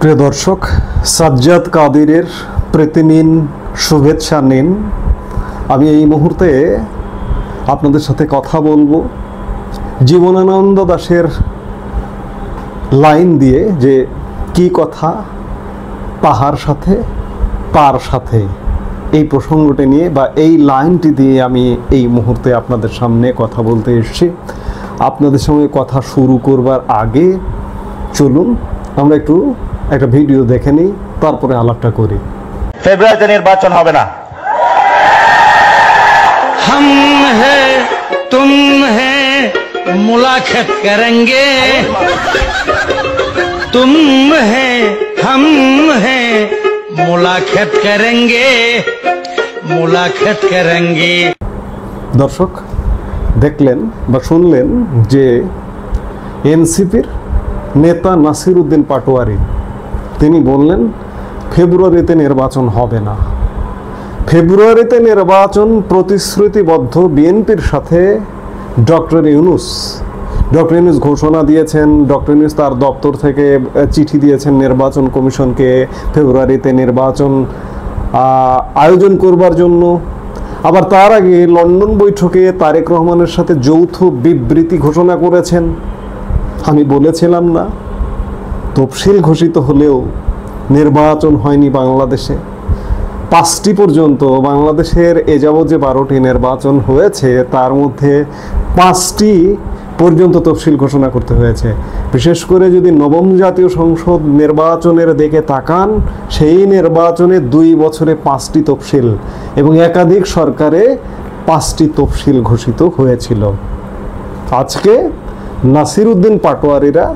প্রিয় দর্শক, সাজ্জাদ কাদিরের প্রীতি নিন, শুভেচ্ছা নিন। আমি এই মুহূর্তে আপনাদের সাথে কথা বলবো জীবনানন্দ দাশের লাইন দিয়ে, যে কি কথা তাহার সাথে তার সাথে, এই প্রসঙ্গটি নিয়ে বা এই লাইনটি দিয়ে আমি এই মুহূর্তে আপনাদের সামনে কথা বলতে এসেছি। আপনাদের সঙ্গে কথা শুরু করবার আগে চলুন আমরা একটু একটা ভিডিও দেখে নিই, তারপরে আলাপটা করি। ফেব্রুয়ারিতে নির্বাচন হবে না। हम है तुम है मुलाकात करेंगे, तुम है हम है मुलाकात करेंगे, मुलाकात करेंगे। দর্শক দেখলেন বা শুনলেন যে এনসিপির নেতা নাসির উদ্দিন পাটোয়ারি তিনি বললেন ফেব্রুয়ারিতে নির্বাচন হবে না। ফেব্রুয়ারিতে নির্বাচন প্রতিশ্রুতিবদ্ধ বিএনপির সাথে ডক্টর ইউনূস ঘোষণা দিয়েছেন। ডক্টর ইউনূস তার দপ্তর থেকে চিঠি দিয়েছেন নির্বাচন কমিশনকে ফেব্রুয়ারিতে নির্বাচন আয়োজন করবার জন্য। আবার তার আগে লন্ডন বৈঠকে তারেক রহমানের সাথে যৌথ বিবৃতি ঘোষণা করেছেন। আমি বলেছিলাম না, তফসিল ঘোষিত হলেও নির্বাচন হয়নি বাংলাদেশে। 5টি পর্যন্ত বাংলাদেশের এ যাবৎ যে 12টি নির্বাচন হয়েছে তার মধ্যে 5টি পর্যন্ত তফসিল ঘোষণা করতে হয়েছে। বিশেষ করে যদি নবম জাতীয় সংসদ নির্বাচনের দিকে তাকান, সেই নির্বাচনে 2 বছরে 5টি তফসিল এবং একাধিক সরকারে 5টি তফসিল ঘোষিত হয়েছিল। আজকে নাসির উদ্দিন পাটোয়ারিরা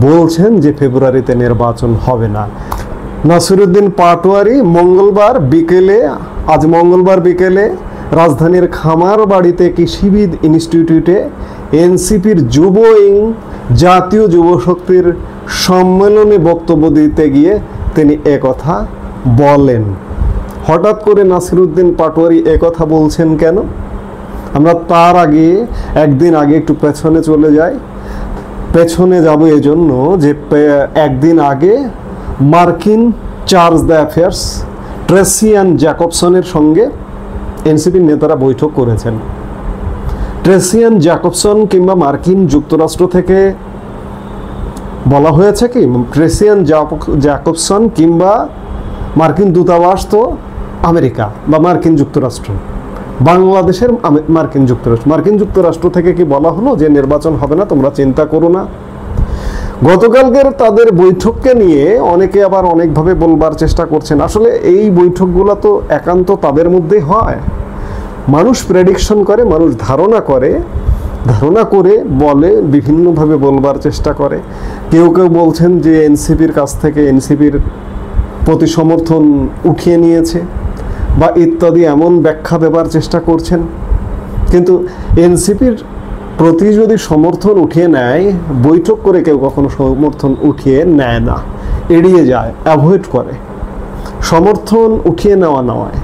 বলছেন যে ফেব্রুয়ারিতে নির্বাচন হবে না। নাসির উদ্দিন পাটোয়ারি আজ মঙ্গলবার বিকেলে রাজধানীর খামারবাড়িতে কৃষিবিদ ইনস্টিটিউটে এনসিপির যুব উইং জাতীয় যুব শক্তির সম্মেলনে বক্তব্য দিতে গিয়ে তিনি একথা বলেন। হঠাৎ করে নাসির উদ্দিন পাটোয়ারি একথা বলছেন কেন? আমরা তার আগে একদিন আগে একটু পেছনে চলে যাই। পেছনে যাব এজন্য যে একদিন আগে মার্কিন charge d'affaires Tracey Ann জ্যাকবসনের সঙ্গে এনসিপির নেতারা বৈঠক করেছেন। ট্রেসি অ্যান্ড জ্যাকবসন কিংবা মার্কিন যুক্তরাষ্ট্র থেকে বলা হয়েছে কি, ট্রেসি অ্যান্ড জ্যাকবসন কিংবা মার্কিন দূতাবাস তো আমেরিকা বা মার্কিন যুক্তরাষ্ট্র, বাংলাদেশের মার্কিন যুক্তরাষ্ট্র থেকে কি বলা হলো যে নির্বাচন হবে না, তোমরা চিন্তা করো না? গতকালকের তাদের বৈঠককে নিয়ে অনেকে আবার অনেকভাবে বলবার চেষ্টা করছেন। আসলে এই বৈঠকগুলো তো একান্ত তাদের মধ্যেই হয়। মানুষ প্রেডিকশন করে, মানুষ ধারণা করে বলে, বিভিন্নভাবে বলবার চেষ্টা করে। কেউ বলছেন যে এনসিপির কাছ থেকে এনসিপির প্রতি সমর্থন উঠিয়ে নিয়েছে বা ইত্যাদি এমন ব্যাখ্যা দেবার চেষ্টা করছেন। কিন্তু এনসিপির প্রতি যদি সমর্থন উঠিয়ে নেয়, বৈঠক করে কেউ কখনো সমর্থন উঠিয়ে নেয় না, এড়িয়ে যায়, অ্যাভয়েড করে। সমর্থন উঠিয়ে নেওয়া নয়।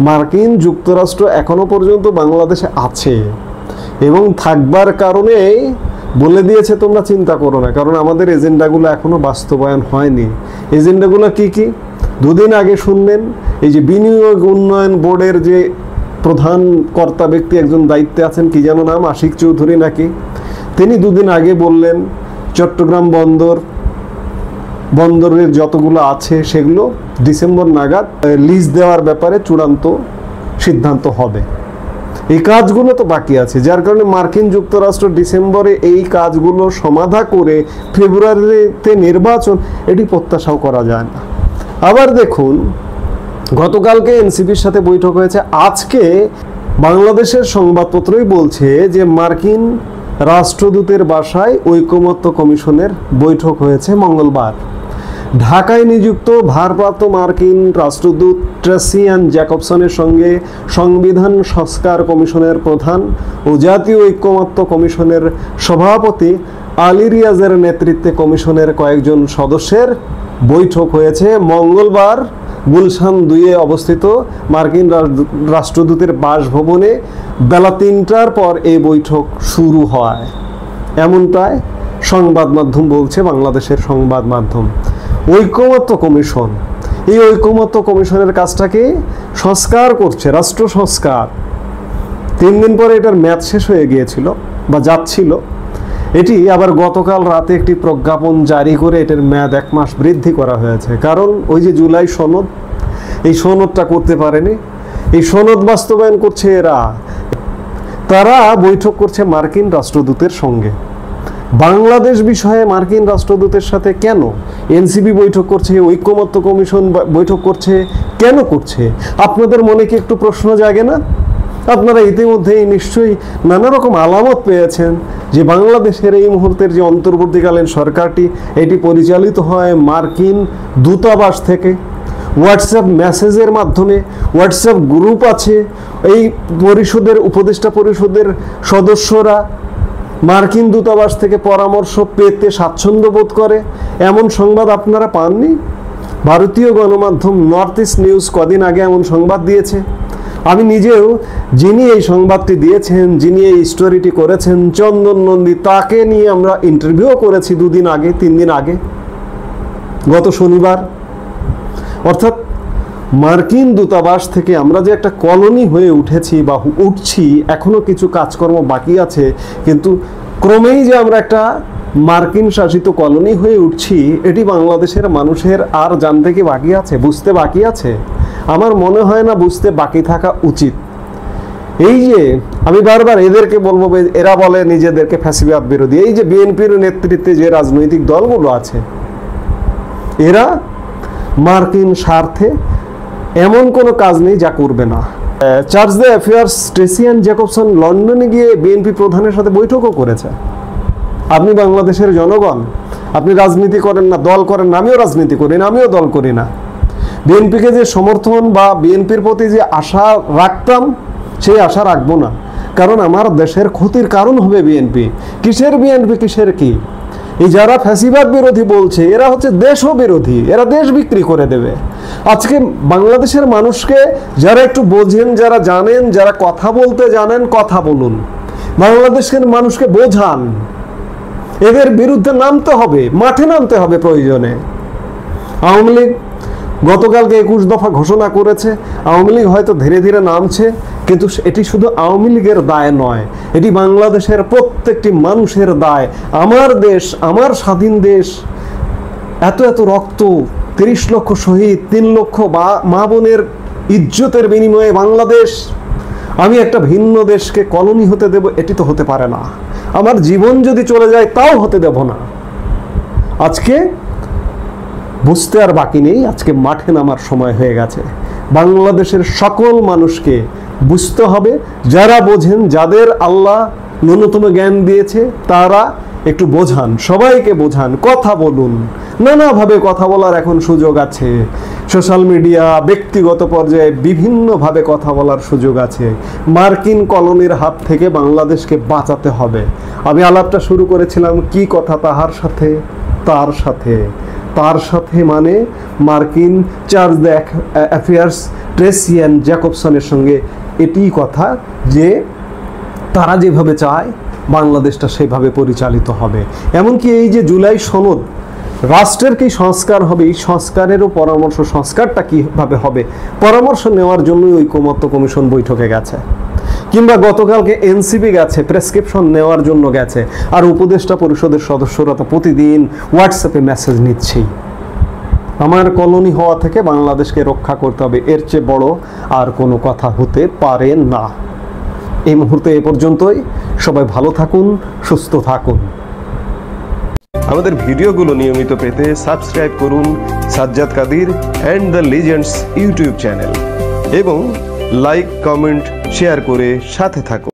মার্কিন যুক্তরাষ্ট্র এখনো পর্যন্ত বাংলাদেশে আছে এবং থাকবার কারণে বলে দিয়েছে তোমরা চিন্তা করো না, কারণ আমাদের এজেন্ডাগুলো এখনো বাস্তবায়ন হয়নি। এজেন্ডাগুলো কি কি? দুদিন আগে শুনলেন এই যে বিনিয়োগ উন্নয়ন বোর্ডের যে প্রধান কর্তা ব্যক্তি একজন দায়িত্বে আছেন, কি যেন নাম, আশিক চৌধুরী নাকি, তিনি দুদিন আগে বললেন চট্টগ্রাম বন্দরের যতগুলো আছে সেগুলো ডিসেম্বর নাগাদ লিজ দেওয়ার ব্যাপারে চূড়ান্ত সিদ্ধান্ত হবে। এই কাজগুলো তো বাকি আছে, যার কারণে মার্কিন যুক্তরাষ্ট্র ডিসেম্বরে এই কাজগুলো সমাধা করে ফেব্রুয়ারিতে নির্বাচন, এটি প্রত্যাশাও করা যায় না। আবার দেখুন, গতকালকে এনসিপির সাথে বৈঠক হয়েছে। আজকে বাংলাদেশের সংবাদপত্রই বলছে যে মার্কিন রাষ্ট্রদূতের বাসায় ঐকমত্য কমিশনের বৈঠক হয়েছে মঙ্গলবার। ঢাকায় নিযুক্ত ভারপ্রাপ্ত মার্কিন রাষ্ট্রদূত ট্রেসি অ্যান্ড জ্যাকবসনের সঙ্গে সংবিধান সংস্কার কমিশনের প্রধান ও জাতীয় ঐকমত্য কমিশনের সভাপতি আলী রিয়াজের নেতৃত্বে কমিশনের কয়েকজন সদস্যের বৈঠক হয়েছে মঙ্গলবার গুলশান 2-এ অবস্থিত মার্কিন রাষ্ট্রদূতের বাসভবনে বেলা 3টার পর এই বৈঠক শুরু হয়, এমনটাই সংবাদ মাধ্যম বলছে, বাংলাদেশের সংবাদ মাধ্যম। ঐকমত্য কমিশন, এই ঐকমত্য কমিশনের কাজটাকে সংস্কার করছে, রাষ্ট্র সংস্কার। 3 দিন পরে এটার মেয়াদ শেষ হয়ে গিয়েছিল বা যাচ্ছিল, এটি আবার গতকাল রাতে একটি প্রজ্ঞাপন জারি করে এটার মেয়াদ 1 মাস বৃদ্ধি করা হয়েছে। কারণ ওই যে জুলাই সনদ, এই সনদটা করতে পারেনি, এই সনদ বাস্তবায়ন করছে এরা। তারা বৈঠক করছে মার্কিন রাষ্ট্রদূতের সঙ্গে। বাংলাদেশ বিষয়ে মার্কিন রাষ্ট্রদূতের সাথে কেন এনসিপি বৈঠক করছে, ঐকমত্য কমিশন বৈঠক করছে, কেন করছে? আপনাদের মনে কি একটু প্রশ্ন জাগে না? আপনারা ইতিমধ্যেই নিশ্চয়ই নানা রকম আলামত পেয়েছেন যে বাংলাদেশের এই মুহূর্তের যে অন্তর্বর্তীকালীন সরকারটি, এটি পরিচালিত হয় মার্কিন দূতাবাস থেকে, হোয়াটসঅ্যাপ মেসেজের মাধ্যমে। হোয়াটসঅ্যাপ গ্রুপ আছে, এই পরিষদের, উপদেষ্টা পরিষদের সদস্যরা মার্কিন দূতাবাস থেকে পরামর্শ পেতে স্বাচ্ছন্দ্য বোধ করে। এমন সংবাদ আপনারা পাননি? ভারতীয় গণমাধ্যম নর্থ ইস্ট নিউজ কদিন আগে এমন সংবাদ দিয়েছে। আমি নিজেও, যিনি এই সংবাদটি দিয়েছেন, যিনি এই স্টোরিটি করেছেন, চন্দন নন্দী, তাকে নিয়ে আমরা ইন্টারভিউ করেছি 2 দিন আগে, 3 দিন আগে, গত শনিবার। অর্থাৎ মার্কিন দূতাবাস থেকে আমরা যে একটা কলোনি হয়ে উঠেছি বা উঠছি, এখনো কিছু কাজকর্ম বাকি আছে, কিন্তু ক্রমেই যে আমরা একটা মার্কিন শাসিত কলোনি হয়ে উঠছি, এটি বাংলাদেশের মানুষের আর জানতে কি বাকি আছে, বুঝতে বাকি আছে? আমার মনে হয় না বুঝতে বাকি থাকা উচিত। এই যে আমি বারবার এদেরকে বলবো, এরা বলে নিজেদেরকে ফ্যাসিবাদ বিরোধী। এই যে বিএনপির নেতৃত্বে যে রাজনৈতিক দলগুলো আছে, এরা মার্কিন স্বার্থে এমন কোনো কাজ নেই যা করবে না। Chargé d'affaires Tracey and Jacobson লন্ডনে গিয়ে বিএনপি প্রধানের সাথে বৈঠকও করেছে। আপনি বাংলাদেশের জনগণ, আপনি রাজনীতি করেন না, দল করেন না, আমিও রাজনীতি করি না, আমিও দল করি না। বিএনপিকে যে সমর্থন বা বিএনপির প্রতি যে আশা রাখতাম, সেই আশা রাখবো না। কারণ আমার দেশের ক্ষতির কারণ হবে বিএনপি। কিসের বিএনপি, কিসের কি? এই যারা ফ্যাসিবাদ বিরোধী বলছে, এরা হচ্ছে দেশও বিরোধী, এরা দেশ বিক্রি করে দেবে। আজকে বাংলাদেশের মানুষকে যারা একটু বোঝেন, যারা জানেন, যারা কথা বলতে জানেন, কথা বলুন। বাংলাদেশের মানুষকে বোঝান, এদের বিরুদ্ধে নামতে হবে, মাঠে নামতে হবে প্রয়োজনে। আওয়ামী লীগ গতকালকে 21 দফা ঘোষণা করেছে। আওয়ামী লীগ হয়তো ধীরে ধীরে নামছে, কিন্তু এটি শুধু আওয়ামী লীগের দায় নয়, এটি বাংলাদেশের প্রত্যেকটি মানুষের দায়। আমার দেশ, আমার স্বাধীন দেশ, এত এত রক্ত, 30 লক্ষ শহীদ, 3 লক্ষ মা বোনের ইজ্জতের বিনিময়ে বাংলাদেশ, আমি একটা ভিন্ন দেশকে কলোনি হতে দেব? এটি তো হতে পারে না। আমার জীবন যদি চলে যায় তাও হতে দেব না। আজকে বুঝতে আর বাকি নেই, আজকে মাঠে নামার সময় হয়ে গেছে। বাংলাদেশের সকল মানুষকে বুঝতে হবে, যারা বোঝেন, যাদের আল্লাহ ন্যূনতম জ্ঞান দিয়েছে, তারা একটু বোঝান, সবাইকে বোঝান, কথা বলুন। নানাভাবে কথা বলার এখন সুযোগ আছে, সোশ্যাল মিডিয়া, ব্যক্তিগত পর্যায়ে বিভিন্নভাবে কথা বলার সুযোগ আছে। মার্কিন কলোনির হাত থেকে বাংলাদেশকে বাঁচাতে হবে। আমি আলাপটা শুরু করেছিলাম কি কথা, তাহার সাথে, তার সাথে, তার সাথে মানে মার্কিন charge d'affaires Tracey Ann জ্যাকবসনের সঙ্গে এটি কথা যে তারা যেভাবে চায় বাংলাদেশটা সেভাবে পরিচালিত হবে। এমনকি এই যে জুলাই সনদ, রাষ্ট্রের কি সংস্কার হবে, এই সংস্কারেরও পরামর্শ, সংস্কারটা কীভাবে হবে, পরামর্শ নেওয়ার জন্যই ঐকমত্য কমিশন বৈঠকে গেছে। কিংবা গতকালকে এনসিপি গেছে, প্রেসক্রিপশন নেওয়ার জন্য গেছে। আর উপদেষ্টা পরিষদের সদস্যরা তো প্রতিদিন হোয়াটসঅ্যাপে মেসেজ নিচ্ছেই। আমার কলোনি হওয়া থেকে বাংলাদেশকে রক্ষা করতে হবে, এর চেয়ে বড় আর কোনো কথা হতে পারে না। এই মুহূর্তে এ পর্যন্তই। সবাই ভালো থাকুন, সুস্থ থাকুন। আমাদের ভিডিওগুলো নিয়মিত পেতে সাবস্ক্রাইব করুন Sajjad Kadir and the legends YouTube channel এবং লাইক, কমেন্ট, শেয়ার করে সাথে থাকুন।